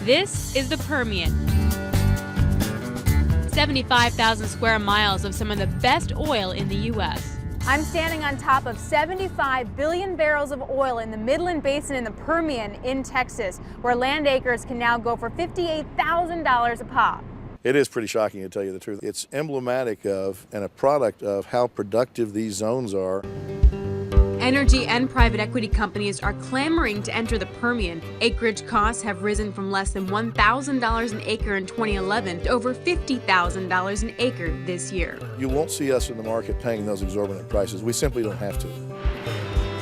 This is the Permian. 75,000 square miles of some of the best oil in the U.S. I'm standing on top of 75 billion barrels of oil in the Midland Basin in the Permian in Texas, where land acres can now go for $58,000 a pop. It is pretty shocking, to tell you the truth. It's emblematic of and a product of how productive these zones are. Energy and private equity companies are clamoring to enter the Permian. Acreage costs have risen from less than $1,000 an acre in 2011 to over $50,000 an acre this year. You won't see us in the market paying those exorbitant prices. We simply don't have to.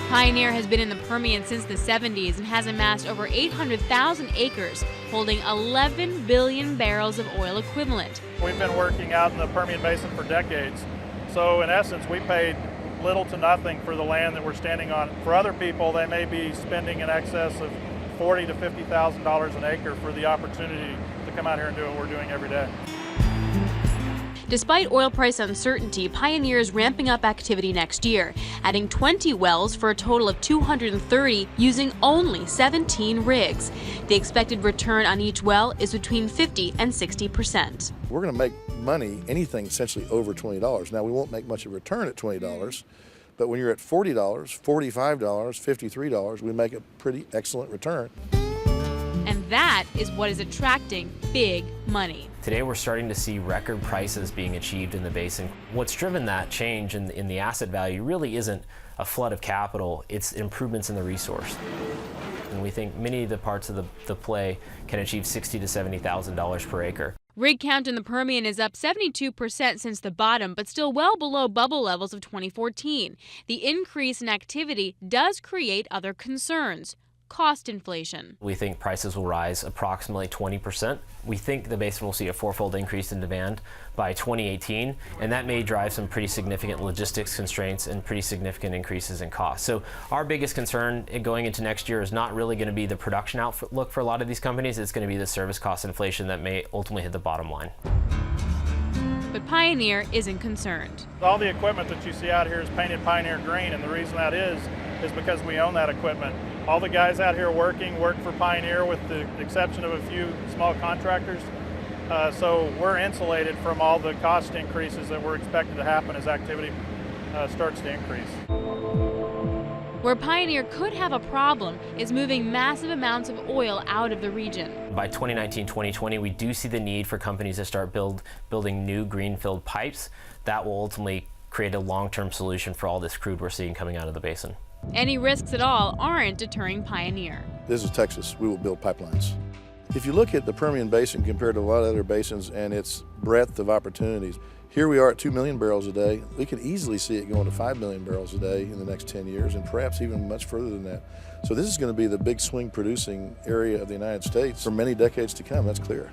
Pioneer has been in the Permian since the 70s and has amassed over 800,000 acres, holding 11 billion barrels of oil equivalent. We've been working out in the Permian Basin for decades, so in essence we paid little to nothing for the land that we're standing on. For other people, they may be spending in excess of $40,000 to $50,000 an acre for the opportunity to come out here and do what we're doing every day. Despite oil price uncertainty, Pioneer is ramping up activity next year, adding 20 wells for a total of 230 using only 17 rigs. The expected return on each well is between 50 and 60%. We're going to make money, anything essentially over $20. Now, we won't make much of a return at $20, but when you're at $40, $45, $53, we make a pretty excellent return. And that is what is attracting big money. Today we're starting to see record prices being achieved in the basin. What's driven that change in the asset value really isn't a flood of capital, it's improvements in the resource. And we think many of the parts of the play can achieve $60,000 to $70,000 per acre. Rig count in the Permian is up 72% since the bottom, but still well below bubble levels of 2014. The increase in activity does create other concerns. Cost inflation. We think prices will rise approximately 20%. We think the basin will see a fourfold increase in demand by 2018, and that may drive some pretty significant logistics constraints and pretty significant increases in cost. So our biggest concern going into next year is not really going to be the production outlook for a lot of these companies, it's going to be the service cost inflation that may ultimately hit the bottom line. But Pioneer isn't concerned. All the equipment that you see out here is painted Pioneer green, and the reason that is because we own that equipment. All the guys out here work for Pioneer with the exception of a few small contractors. So we're insulated from all the cost increases that we're expected to happen as activity starts to increase. Where Pioneer could have a problem is moving massive amounts of oil out of the region. By 2019-2020, we do see the need for companies to start building new greenfield pipes. That will ultimately create a long-term solution for all this crude we're seeing coming out of the basin. Any risks at all aren't deterring Pioneer. This is Texas. We will build pipelines. If you look at the Permian Basin compared to a lot of other basins and its breadth of opportunities, here we are at 2 million barrels a day. We could easily see it going to 5 million barrels a day in the next 10 years and perhaps even much further than that. So this is going to be the big swing producing area of the United States for many decades to come, that's clear.